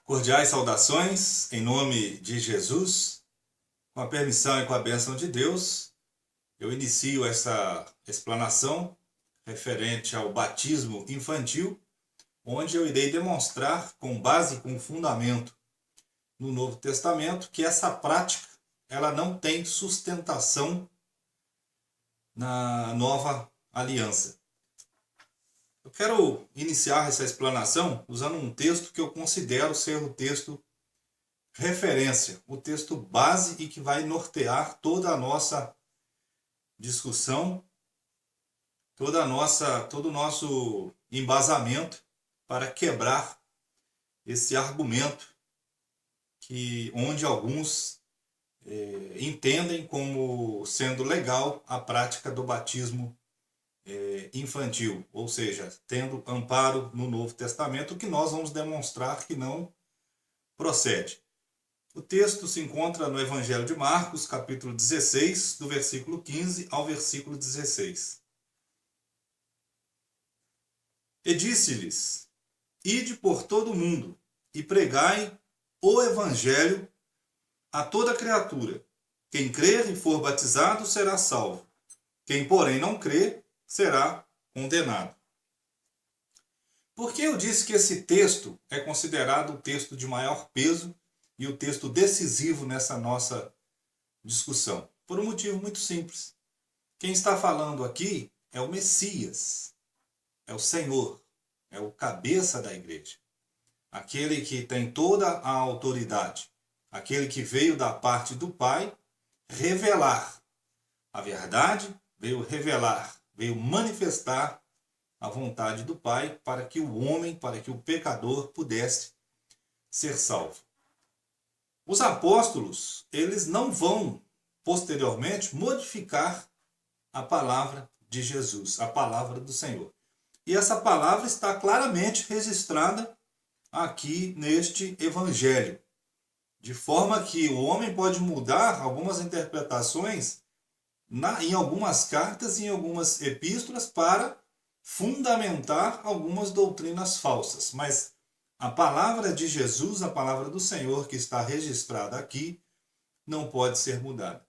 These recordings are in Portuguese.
Cordiais saudações, em nome de Jesus, com a permissão e com a bênção de Deus, eu inicio essa explanação referente ao batismo infantil, onde eu irei demonstrar, com base e com fundamento no Novo Testamento, que essa prática ela não tem sustentação na Nova Aliança. Eu quero iniciar essa explanação usando um texto que eu considero ser o texto referência, o texto base e que vai nortear toda a nossa discussão, todo o nosso embasamento para quebrar esse argumento onde alguns entendem como sendo legal a prática do batismo infantil, ou seja, tendo amparo no Novo Testamento, que nós vamos demonstrar que não procede. O texto se encontra no Evangelho de Marcos, capítulo 16, do versículo 15 ao versículo 16. E disse-lhes: Ide por todo o mundo e pregai o Evangelho a toda criatura. Quem crer e for batizado será salvo. Quem, porém, não crer será condenado. Por que eu disse que esse texto é considerado o texto de maior peso e o texto decisivo nessa nossa discussão? Por um motivo muito simples. Quem está falando aqui é o Messias, é o Senhor, é o cabeça da igreja. Aquele que tem toda a autoridade, aquele que veio da parte do Pai revelar a verdade, veio revelar, veio manifestar a vontade do Pai para que o homem, para que o pecador pudesse ser salvo. Os apóstolos, eles não vão posteriormente modificar a palavra de Jesus, a palavra do Senhor. E essa palavra está claramente registrada aqui neste evangelho, de forma que o homem pode mudar algumas interpretações em algumas cartas e em algumas epístolas para fundamentar algumas doutrinas falsas. Mas a palavra de Jesus, a palavra do Senhor que está registrada aqui, não pode ser mudada.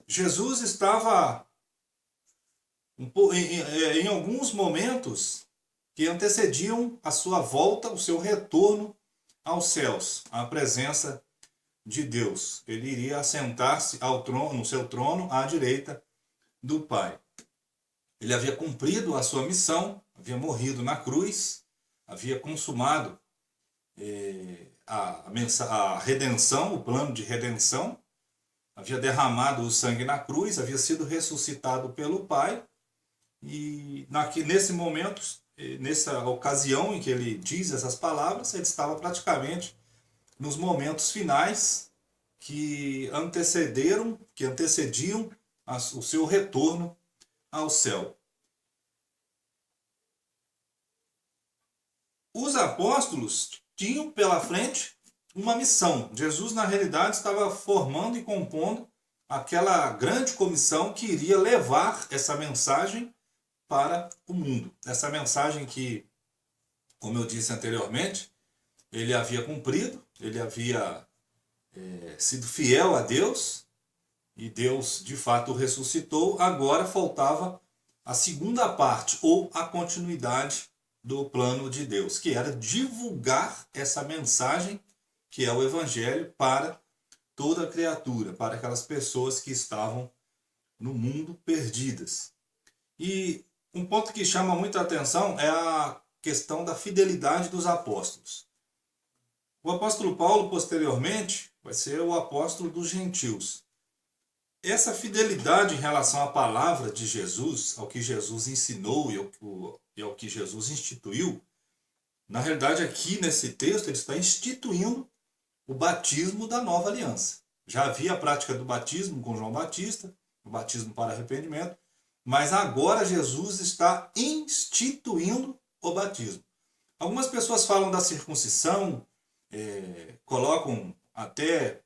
Jesus estava em alguns momentos que antecediam a sua volta, o seu retorno aos céus, à presença de Deus. Ele iria assentar-se no seu trono à direita do Pai. Ele havia cumprido a sua missão, havia morrido na cruz, havia consumado a redenção, o plano de redenção, havia derramado o sangue na cruz, havia sido ressuscitado pelo Pai, e nesse momento, nessa ocasião em que ele diz essas palavras, ele estava praticamente nos momentos finais que antecediam o seu retorno ao céu. Os apóstolos tinham pela frente uma missão. Jesus, na realidade, estava formando e compondo aquela grande comissão que iria levar essa mensagem para o mundo. Essa mensagem que, como eu disse anteriormente, ele havia cumprido, ele havia sido fiel a Deus, e Deus de fato o ressuscitou. Agora faltava a segunda parte, ou a continuidade do plano de Deus, que era divulgar essa mensagem, que é o Evangelho, para toda a criatura, para aquelas pessoas que estavam no mundo perdidas. E um ponto que chama muita atenção é a questão da fidelidade dos apóstolos. O apóstolo Paulo, posteriormente, vai ser o apóstolo dos gentios. Essa fidelidade em relação à palavra de Jesus, ao que Jesus ensinou e ao que Jesus instituiu, na realidade aqui nesse texto ele está instituindo o batismo da nova aliança. Já havia a prática do batismo com João Batista, o batismo para arrependimento, mas agora Jesus está instituindo o batismo. Algumas pessoas falam da circuncisão, colocam até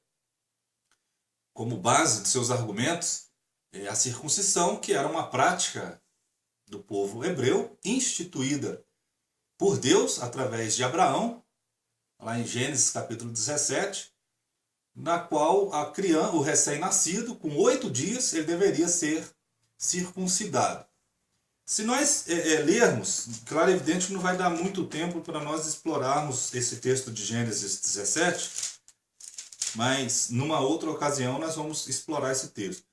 como base de seus argumentos a circuncisão, que era uma prática do povo hebreu, instituída por Deus através de Abraão, lá em Gênesis capítulo 17, na qual a criança, o recém-nascido, com 8 dias, ele deveria ser circuncidado. Se nós lermos, claro e evidente que não vai dar muito tempo para nós explorarmos esse texto de Gênesis 17, mas numa outra ocasião nós vamos explorar esse texto.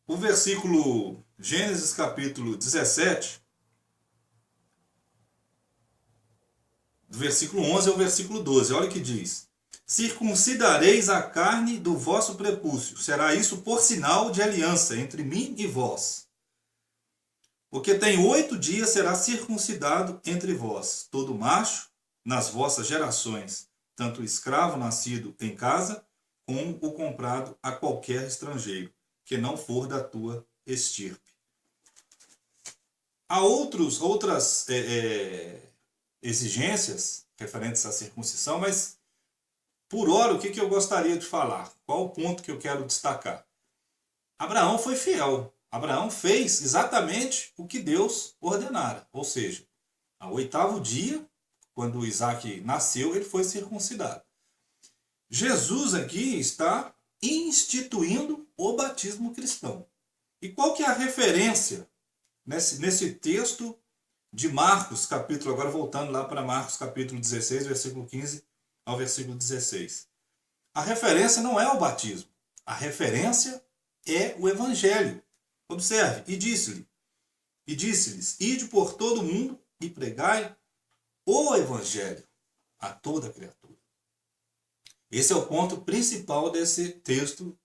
O versículo Gênesis capítulo 17, do versículo 11 ao versículo 12, olha o que diz: circuncidareis a carne do vosso prepúcio, será isso por sinal de aliança entre mim e vós. Porque tem 8 dias será circuncidado entre vós, todo macho, nas vossas gerações, tanto o escravo nascido em casa, como o comprado a qualquer estrangeiro, que não for da tua estirpe. Há outras exigências referentes à circuncisão, mas por hora o que eu gostaria de falar? Qual o ponto que eu quero destacar? Abraão foi fiel. Abraão fez exatamente o que Deus ordenara. Ou seja, ao 8º dia, quando Isaac nasceu, ele foi circuncidado. Jesus aqui está instituindo o batismo cristão. E qual que é a referência nesse texto de Marcos, capítulo, agora voltando lá para Marcos, capítulo 16, versículo 15 ao versículo 16. A referência não é o batismo. A referência é o evangelho. Observe, e disse-lhes, ide por todo o mundo e pregai o evangelho a toda criatura. Esse é o ponto principal desse texto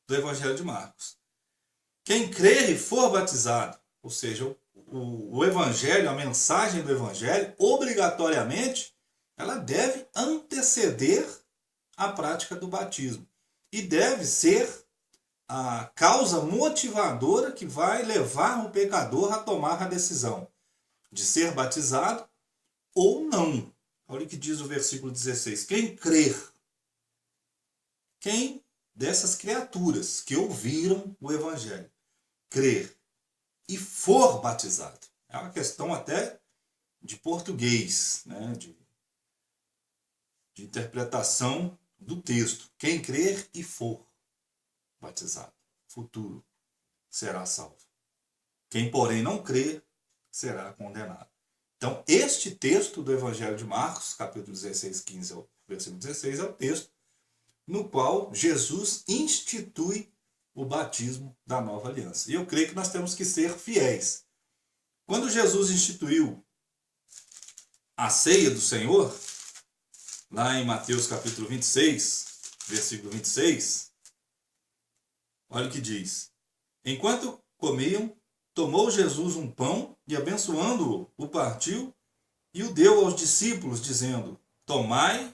do evangelho de Marcos. Quem crer e for batizado, ou seja, o evangelho, a mensagem do evangelho, obrigatoriamente, ela deve anteceder a prática do batismo. E deve ser a causa motivadora que vai levar o pecador a tomar a decisão de ser batizado ou não. Olha o que diz o versículo 16. Quem crer, quem dessas criaturas que ouviram o evangelho, crer e for batizado. É uma questão até de português, né? de interpretação do texto. Quem crer e for batizado, futuro, será salvo. Quem, porém, não crer, será condenado. Então, este texto do Evangelho de Marcos, capítulo 16, 15 ao versículo 16, é o texto no qual Jesus institui o batismo da nova aliança. E eu creio que nós temos que ser fiéis. Quando Jesus instituiu a ceia do Senhor, lá em Mateus capítulo 26, versículo 26, olha o que diz. Enquanto comiam, tomou Jesus um pão e, abençoando-o, o partiu e o deu aos discípulos, dizendo, tomai,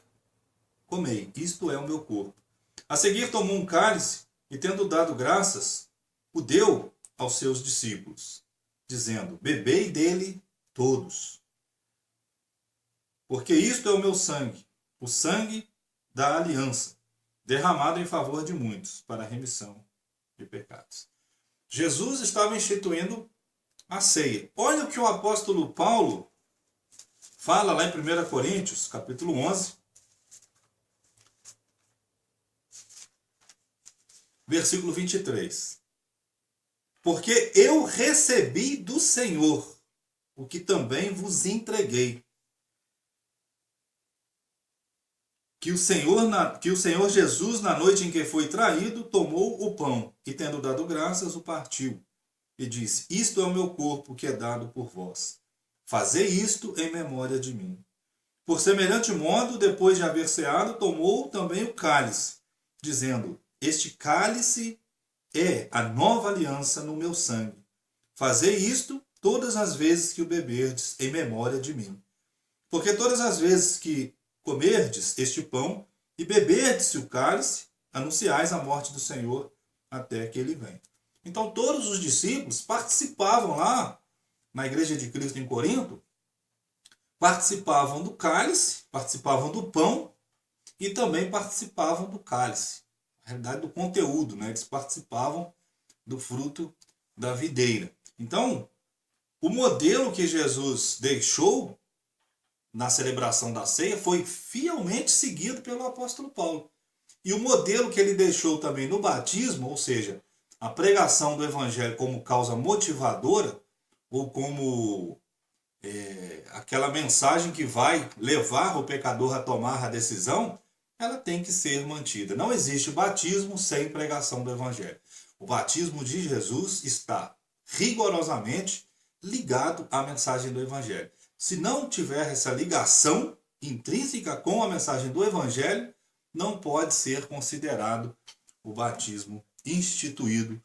comei, isto é o meu corpo. A seguir tomou um cálice e, tendo dado graças, o deu aos seus discípulos, dizendo, bebei dele todos, porque isto é o meu sangue, o sangue da aliança, derramado em favor de muitos, para a remissão de pecados. Jesus estava instituindo a ceia. Olha o que o apóstolo Paulo fala lá em 1 Coríntios, capítulo 11, versículo 23. Porque eu recebi do Senhor o que também vos entreguei. Que o Senhor Jesus, na noite em que foi traído, tomou o pão e, tendo dado graças, o partiu. E disse, isto é o meu corpo que é dado por vós. Fazei isto em memória de mim. Por semelhante modo, depois de haver ceado, tomou também o cálice, dizendo, este cálice é a nova aliança no meu sangue. Fazei isto todas as vezes que o beberdes em memória de mim. Porque todas as vezes que comerdes este pão e beberdes o cálice, anunciais a morte do Senhor até que ele venha. Então todos os discípulos participavam lá na igreja de Cristo em Corinto, participavam do cálice, participavam do pão e também participavam do cálice. Na realidade, do conteúdo, né? Eles participavam do fruto da videira. Então, O modelo que Jesus deixou na celebração da ceia foi fielmente seguido pelo apóstolo Paulo. E o modelo que ele deixou também no batismo, ou seja, a pregação do evangelho como causa motivadora, ou como aquela mensagem que vai levar o pecador a tomar a decisão, ela tem que ser mantida. Não existe batismo sem pregação do evangelho. O batismo de Jesus está rigorosamente ligado à mensagem do evangelho. Se não tiver essa ligação intrínseca com a mensagem do evangelho, não pode ser considerado o batismo instituído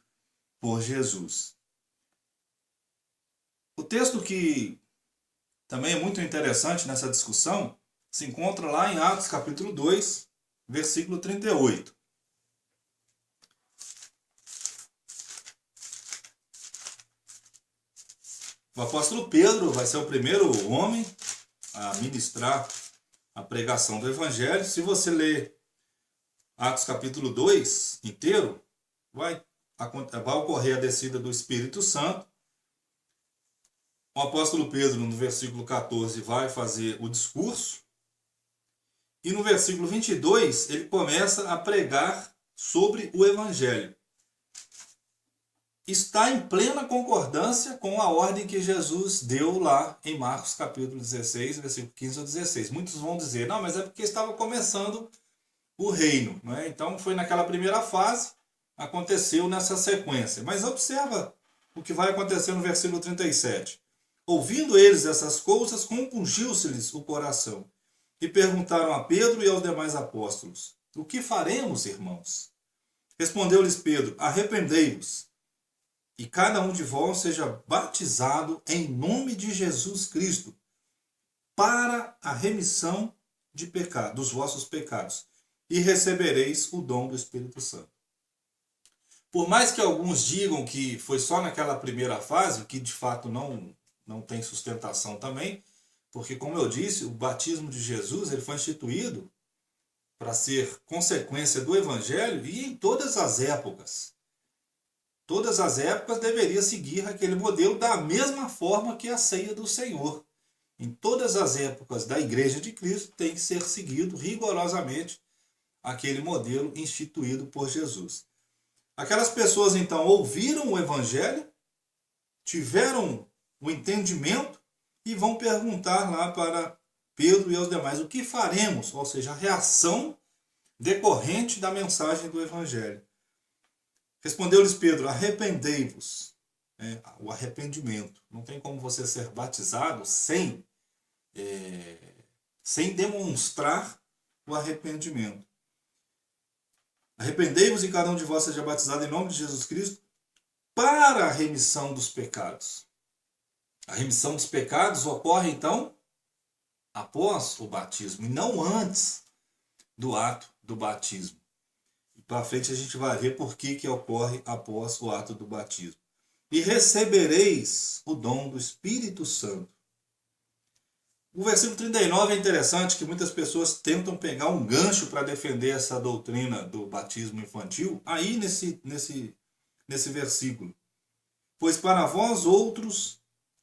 por Jesus. O texto que também é muito interessante nessa discussão se encontra lá em Atos capítulo 2, versículo 38. O apóstolo Pedro vai ser o primeiro homem a ministrar a pregação do evangelho. Se você ler Atos capítulo 2 inteiro, vai ocorrer a descida do Espírito Santo. O apóstolo Pedro, no versículo 14, vai fazer o discurso. E no versículo 22, ele começa a pregar sobre o evangelho. Está em plena concordância com a ordem que Jesus deu lá em Marcos capítulo 16, versículo 15 ao 16. Muitos vão dizer, não, mas é porque estava começando o reino, não é? Então foi naquela primeira fase, aconteceu nessa sequência. Mas observa o que vai acontecer no versículo 37. Ouvindo eles essas coisas, compungiu-se-lhes o coração, e perguntaram a Pedro e aos demais apóstolos, o que faremos, irmãos? Respondeu-lhes Pedro, arrependei-vos, e cada um de vós seja batizado em nome de Jesus Cristo, para a remissão de pecado, dos vossos pecados, e recebereis o dom do Espírito Santo. Por mais que alguns digam que foi só naquela primeira fase, que de fato não tem sustentação também, porque, como eu disse, o batismo de Jesus ele foi instituído para ser consequência do Evangelho e em todas as épocas. Todas as épocas deveria seguir aquele modelo da mesma forma que a ceia do Senhor. Em todas as épocas da Igreja de Cristo tem que ser seguido rigorosamente aquele modelo instituído por Jesus. Aquelas pessoas então ouviram o Evangelho, tiveram o entendimento e vão perguntar lá para Pedro e aos demais o que faremos, ou seja, a reação decorrente da mensagem do Evangelho. Respondeu-lhes Pedro, arrependei-vos. O arrependimento. Não tem como você ser batizado sem demonstrar o arrependimento. Arrependei-vos e cada um de vós seja batizado em nome de Jesus Cristo para a remissão dos pecados. A remissão dos pecados ocorre, então, após o batismo, e não antes do ato do batismo. E para frente a gente vai ver por que ocorre após o ato do batismo. E recebereis o dom do Espírito Santo. O versículo 39 é interessante, que muitas pessoas tentam pegar um gancho para defender essa doutrina do batismo infantil, aí nesse versículo. Pois para vós outros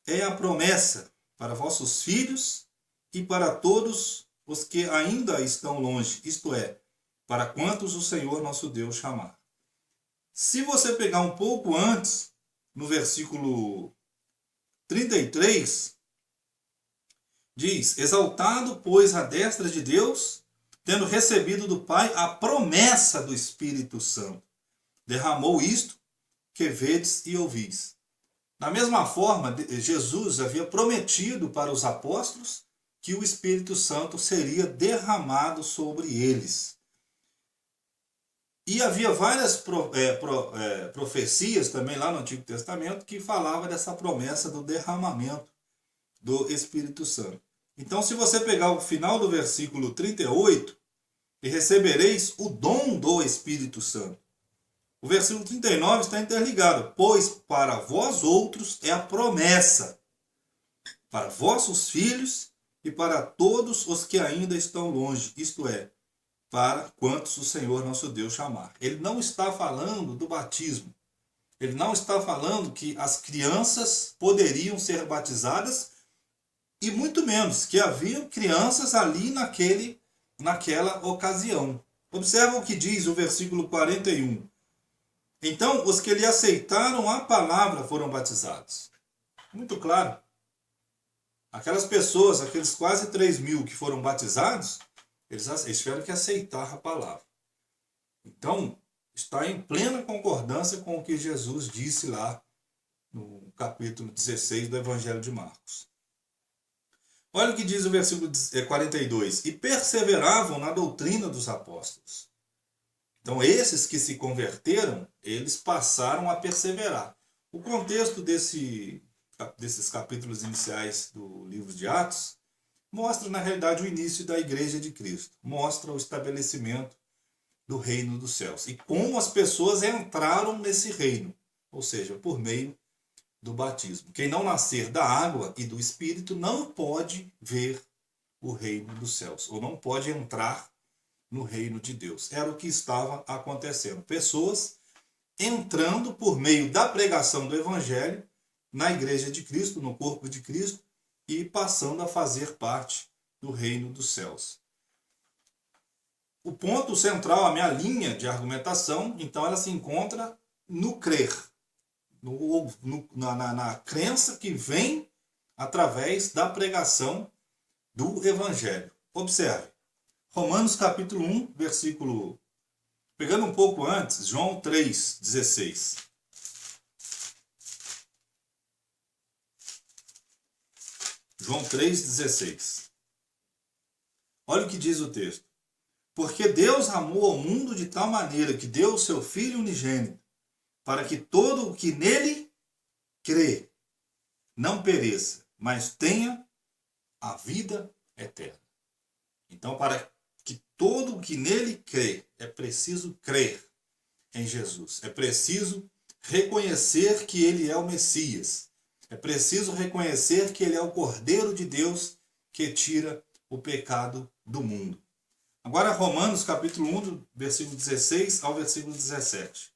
é a promessa, para vossos filhos e para todos os que ainda estão longe, isto é, para quantos o Senhor nosso Deus chamar. Se você pegar um pouco antes, no versículo 33, diz, exaltado, pois, à destra de Deus, tendo recebido do Pai a promessa do Espírito Santo, derramou isto que vedes e ouvis. Da mesma forma, Jesus havia prometido para os apóstolos que o Espírito Santo seria derramado sobre eles. E havia várias profecias também lá no Antigo Testamento que falavam dessa promessa do derramamento do Espírito Santo. Então, se você pegar o final do versículo 38, e recebereis o dom do Espírito Santo. O versículo 39 está interligado, pois para vós outros é a promessa, para vossos filhos e para todos os que ainda estão longe, isto é, para quantos o Senhor nosso Deus chamar. Ele não está falando do batismo, Ele não está falando que as crianças poderiam ser batizadas e muito menos que haviam crianças ali naquela ocasião. Observa o que diz o versículo 41. Então, os que lhe aceitaram a palavra foram batizados. Muito claro. Aquelas pessoas, aqueles quase 3.000 que foram batizados, eles tiveram que aceitar a palavra. Então, está em plena concordância com o que Jesus disse lá no capítulo 16 do Evangelho de Marcos. Olha o que diz o versículo 42. E perseveravam na doutrina dos apóstolos. Então, esses que se converteram, eles passaram a perseverar. O contexto desses capítulos iniciais do livro de Atos mostra, na realidade, o início da Igreja de Cristo. Mostra o estabelecimento do reino dos céus. E como as pessoas entraram nesse reino. Ou seja, por meio do batismo. Quem não nascer da água e do Espírito não pode ver o reino dos céus. Ou não pode entrar no reino de Deus. Era o que estava acontecendo. Pessoas entrando por meio da pregação do Evangelho na Igreja de Cristo, no corpo de Cristo, e passando a fazer parte do reino dos céus. O ponto central, a minha linha de argumentação, então ela se encontra no crer, na crença que vem através da pregação do Evangelho. Observe, Romanos capítulo 1, versículo... Pegando um pouco antes, João 3,16. João 3,16. Olha o que diz o texto. Porque Deus amou ao mundo de tal maneira que deu o seu Filho unigênito, para que todo o que nele crê não pereça, mas tenha a vida eterna. Então, para que todo o que nele crê, é preciso crer em Jesus. É preciso reconhecer que ele é o Messias. É preciso reconhecer que ele é o Cordeiro de Deus que tira o pecado do mundo. Agora, Romanos capítulo 1, do versículo 16 ao versículo 17.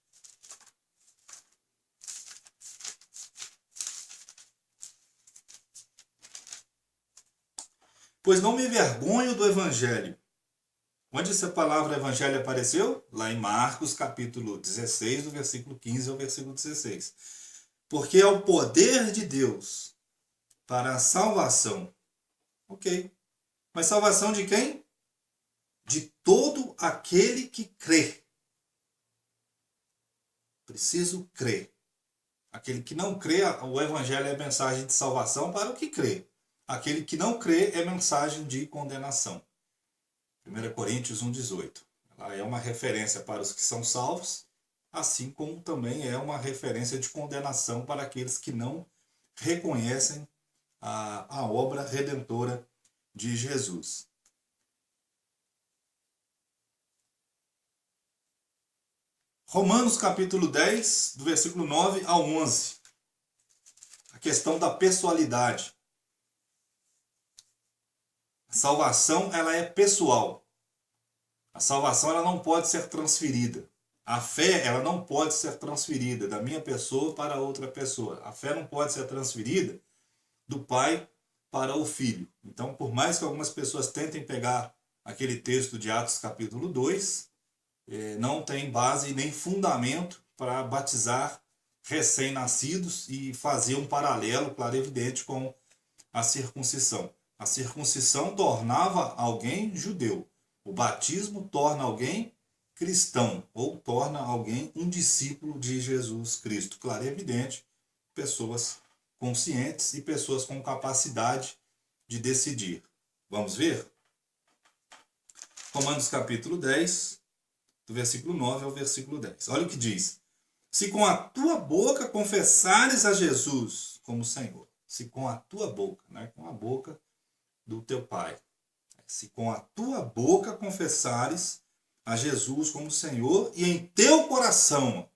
Pois não me envergonho do Evangelho. Onde essa palavra Evangelho apareceu? Lá em Marcos capítulo 16, do versículo 15 ao versículo 16. Porque é o poder de Deus para a salvação. Ok. Mas salvação de quem? De todo aquele que crê. Preciso crer. Aquele que não crê, o Evangelho é mensagem de salvação para o que crê. Aquele que não crê é mensagem de condenação. 1 Coríntios 1,18. Ela é uma referência para os que são salvos, assim como também é uma referência de condenação para aqueles que não reconhecem a obra redentora de Jesus. Romanos capítulo 10, do versículo 9 ao 11. A questão da pessoalidade. A salvação, ela é pessoal. A salvação, ela não pode ser transferida. A fé, ela não pode ser transferida da minha pessoa para outra pessoa. A fé não pode ser transferida do pai para o filho. Então, por mais que algumas pessoas tentem pegar aquele texto de Atos capítulo 2, não tem base nem fundamento para batizar recém-nascidos e fazer um paralelo, claro e evidente, com a circuncisão. A circuncisão tornava alguém judeu. O batismo torna alguém cristão, ou torna alguém um discípulo de Jesus Cristo. Claro e evidente, pessoas conscientes e pessoas com capacidade de decidir. Vamos ver? Romanos capítulo 10, do versículo 9 ao versículo 10. Olha o que diz. Se com a tua boca confessares a Jesus como Senhor, se com a tua boca, né, com a boca do teu Pai, se com a tua boca confessares a Jesus como Senhor e em teu coração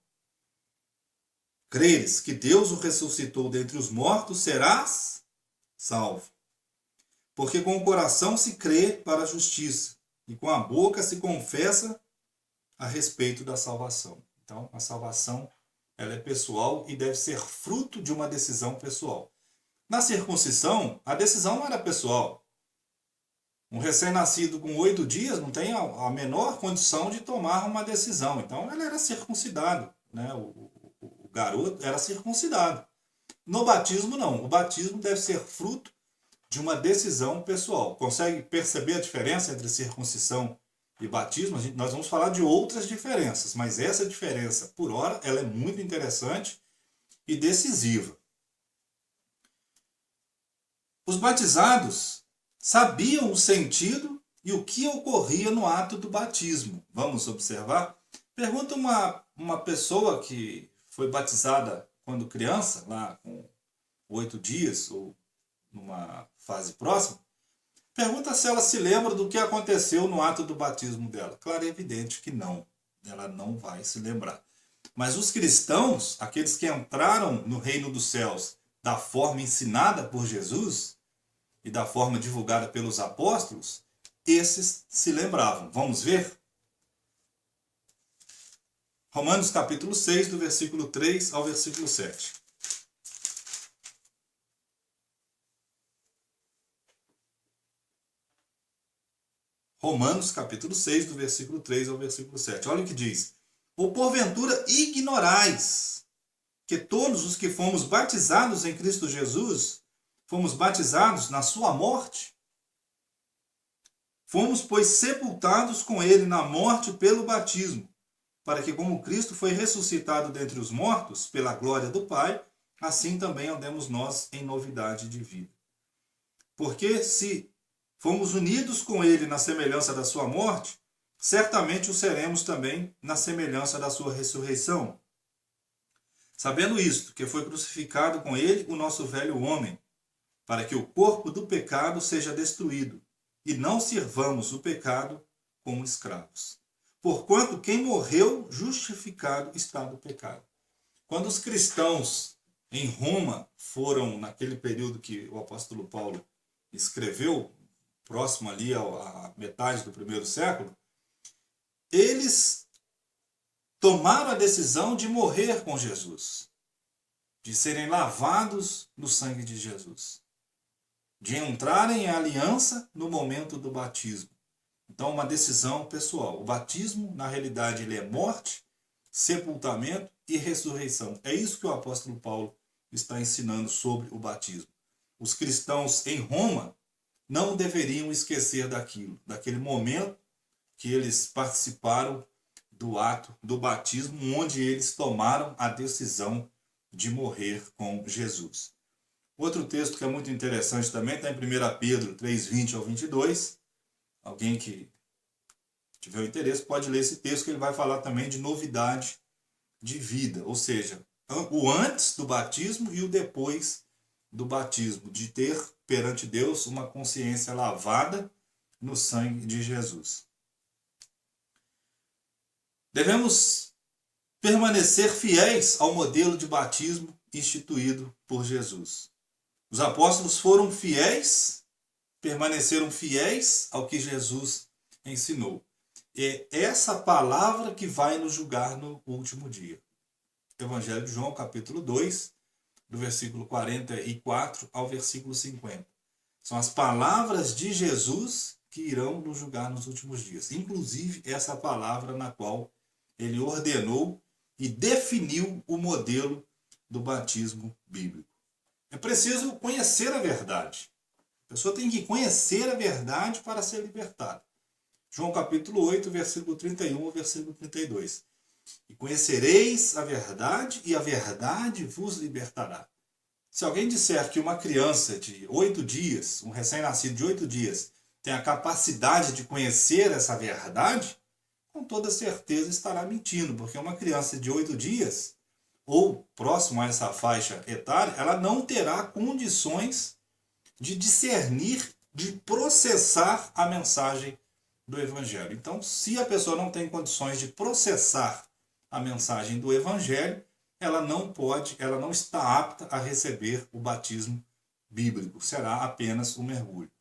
creres que Deus o ressuscitou dentre os mortos, serás salvo. Porque com o coração se crê para a justiça e com a boca se confessa a respeito da salvação. Então, a salvação ela é pessoal e deve ser fruto de uma decisão pessoal. Na circuncisão, a decisão não era pessoal. Um recém-nascido com 8 dias não tem a menor condição de tomar uma decisão. Então, ele era circuncidado, né? O garoto era circuncidado. No batismo, não. O batismo deve ser fruto de uma decisão pessoal. Consegue perceber a diferença entre circuncisão e batismo? Nós vamos falar de outras diferenças, mas essa diferença, por hora, ela é muito interessante e decisiva. Os batizados sabiam o sentido e o que ocorria no ato do batismo. Vamos observar? Pergunta uma pessoa que foi batizada quando criança, lá com 8 dias, ou numa fase próxima, pergunta se ela se lembra do que aconteceu no ato do batismo dela. Claro, é evidente que não. Ela não vai se lembrar. Mas os cristãos, aqueles que entraram no reino dos céus da forma ensinada por Jesus e da forma divulgada pelos apóstolos, esses se lembravam. Vamos ver? Romanos capítulo 6, do versículo 3 ao versículo 7. Romanos capítulo 6, do versículo 3 ao versículo 7. Olha o que diz. Ou porventura ignorais que todos os que fomos batizados em Cristo Jesus, fomos batizados na sua morte? Fomos, pois, sepultados com ele na morte pelo batismo, para que, como Cristo foi ressuscitado dentre os mortos, pela glória do Pai, assim também andemos nós em novidade de vida. Porque se fomos unidos com ele na semelhança da sua morte, certamente o seremos também na semelhança da sua ressurreição. Sabendo isto, que foi crucificado com ele o nosso velho homem, para que o corpo do pecado seja destruído, e não sirvamos o pecado como escravos. Porquanto quem morreu, justificado está do pecado. Quando os cristãos em Roma foram, naquele período que o apóstolo Paulo escreveu, próximo ali à metade do primeiro século, eles tomaram a decisão de morrer com Jesus, de serem lavados no sangue de Jesus, de entrarem em aliança no momento do batismo. Então, uma decisão pessoal. O batismo, na realidade, ele é morte, sepultamento e ressurreição. É isso que o apóstolo Paulo está ensinando sobre o batismo. Os cristãos em Roma não deveriam esquecer daquele momento que eles participaram do ato do batismo, onde eles tomaram a decisão de morrer com Jesus. Outro texto que é muito interessante também está em 1 Pedro 3:20 ao 22. Alguém que tiver o interesse pode ler esse texto, que ele vai falar também de novidade de vida, ou seja, o antes do batismo e o depois do batismo, de ter perante Deus uma consciência lavada no sangue de Jesus. Devemos permanecer fiéis ao modelo de batismo instituído por Jesus. Os apóstolos foram fiéis, permaneceram fiéis ao que Jesus ensinou. É essa palavra que vai nos julgar no último dia. Evangelho de João, capítulo 2, do versículo 44 ao versículo 50. São as palavras de Jesus que irão nos julgar nos últimos dias. Inclusive, essa palavra na qual ele ordenou e definiu o modelo do batismo bíblico. É preciso conhecer a verdade. A pessoa tem que conhecer a verdade para ser libertada. João capítulo 8, versículo 31 ao versículo 32. E conhecereis a verdade, e a verdade vos libertará. Se alguém disser que uma criança de 8 dias, um recém-nascido de 8 dias, tem a capacidade de conhecer essa verdade, com toda certeza estará mentindo, porque uma criança de 8 dias, ou próximo a essa faixa etária, ela não terá condições de discernir, de processar a mensagem do Evangelho. Então, se a pessoa não tem condições de processar a mensagem do Evangelho, ela não está apta a receber o batismo bíblico. Será apenas um mergulho.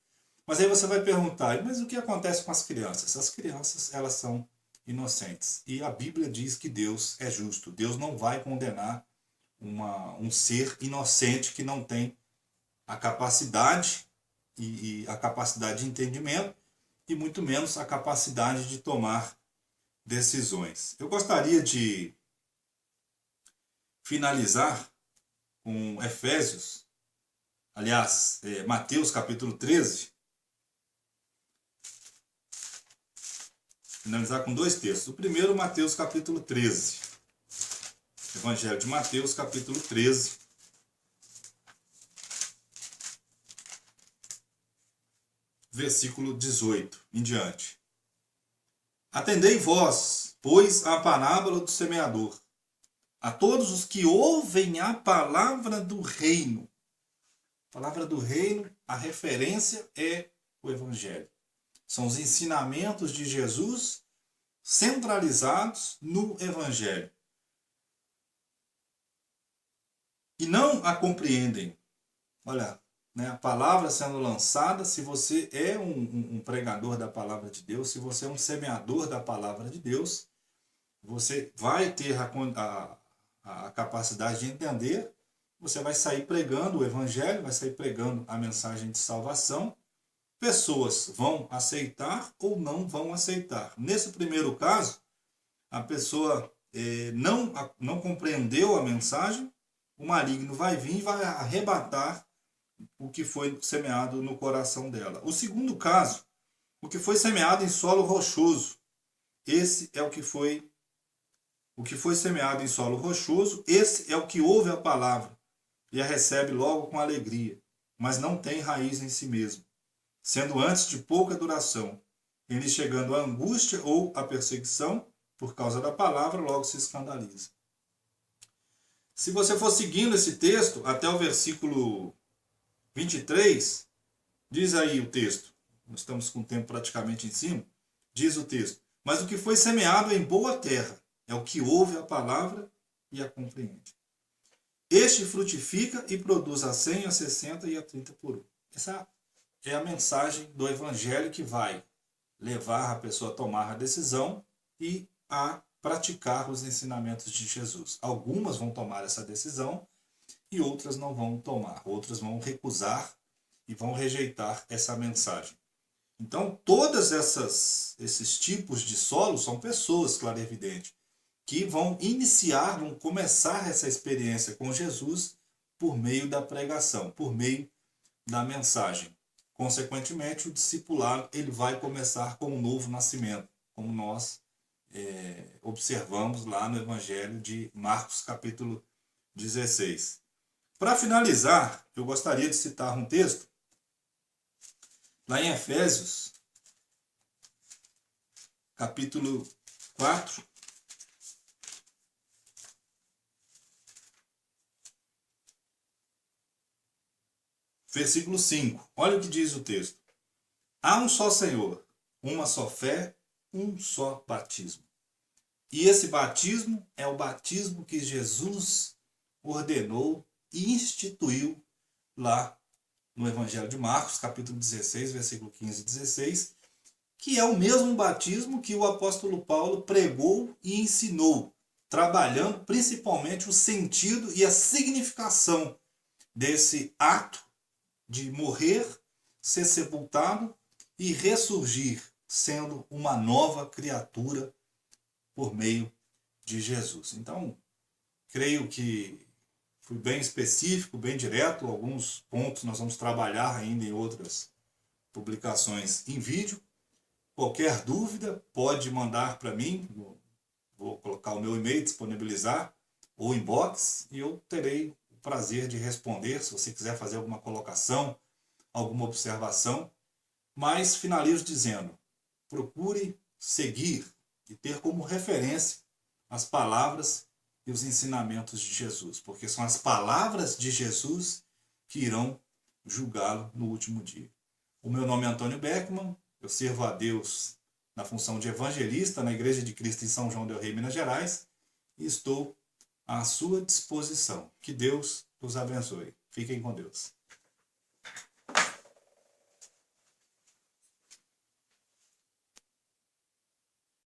Mas aí você vai perguntar, mas o que acontece com as crianças? As crianças, elas são inocentes. E a Bíblia diz que Deus é justo. Deus não vai condenar um ser inocente que não tem a capacidade e a capacidade de entendimento e muito menos a capacidade de tomar decisões. Eu gostaria de finalizar com Efésios, aliás, Mateus capítulo 13, finalizar com dois textos. O primeiro, Mateus capítulo 13. Evangelho de Mateus capítulo 13. Versículo 18 em diante. Atendei vós, pois, a parábola do semeador. A todos os que ouvem a palavra do reino. A palavra do reino, a referência é o Evangelho. São os ensinamentos de Jesus centralizados no Evangelho. E não a compreendem. Olha, né, a palavra sendo lançada, se você é um pregador da palavra de Deus, se você é um semeador da palavra de Deus, você vai ter a capacidade de entender, você vai sair pregando o Evangelho, vai sair pregando a mensagem de salvação. Pessoas vão aceitar ou não vão aceitar. Nesse primeiro caso, a pessoa não compreendeu a mensagem, o maligno vai vir e vai arrebatar o que foi semeado no coração dela. O segundo caso, o que foi semeado em solo rochoso. Esse é o que foi semeado em solo rochoso, esse é o que ouve a palavra e a recebe logo com alegria, mas não tem raiz em si mesmo, sendo antes de pouca duração, em lhe chegando a angústia ou a perseguição, por causa da palavra, logo se escandaliza. Se você for seguindo esse texto, até o versículo 23, diz aí o texto, nós estamos com o tempo praticamente em cima, diz o texto, mas o que foi semeado em boa terra é o que ouve a palavra e a compreende. Este frutifica e produz a 100, a 60 e a 30 por um. Essa é a mensagem do Evangelho que vai levar a pessoa a tomar a decisão e a praticar os ensinamentos de Jesus. Algumas vão tomar essa decisão e outras não vão tomar. Outras vão recusar e vão rejeitar essa mensagem. Então, todos esses tipos de solo são pessoas, claro e evidente, que vão começar essa experiência com Jesus por meio da pregação, por meio da mensagem. Consequentemente, o discipulado ele vai começar com um novo nascimento, como nós observamos lá no Evangelho de Marcos, capítulo 16. Para finalizar, eu gostaria de citar um texto, lá em Efésios, capítulo 4, versículo 5. Olha o que diz o texto. Há um só Senhor, uma só fé, um só batismo. E esse batismo é o batismo que Jesus ordenou e instituiu lá no Evangelho de Marcos, capítulo 16, versículo 15 e 16, que é o mesmo batismo que o apóstolo Paulo pregou e ensinou, trabalhando principalmente o sentido e a significação desse ato de morrer, ser sepultado e ressurgir, sendo uma nova criatura por meio de Jesus. Então, creio que fui bem específico, bem direto. Alguns pontos nós vamos trabalhar ainda em outras publicações em vídeo. Qualquer dúvida pode mandar para mim, vou colocar o meu e-mail, disponibilizar, ou inbox, e eu terei o prazer de responder, se você quiser fazer alguma colocação, alguma observação. Mas finalizo dizendo, procure seguir e ter como referência as palavras e os ensinamentos de Jesus, porque são as palavras de Jesus que irão julgá-lo no último dia. O meu nome é Antônio Beckman, eu sirvo a Deus na função de evangelista na Igreja de Cristo em São João del Rei, Minas Gerais, e estou à sua disposição. Que Deus os abençoe. Fiquem com Deus.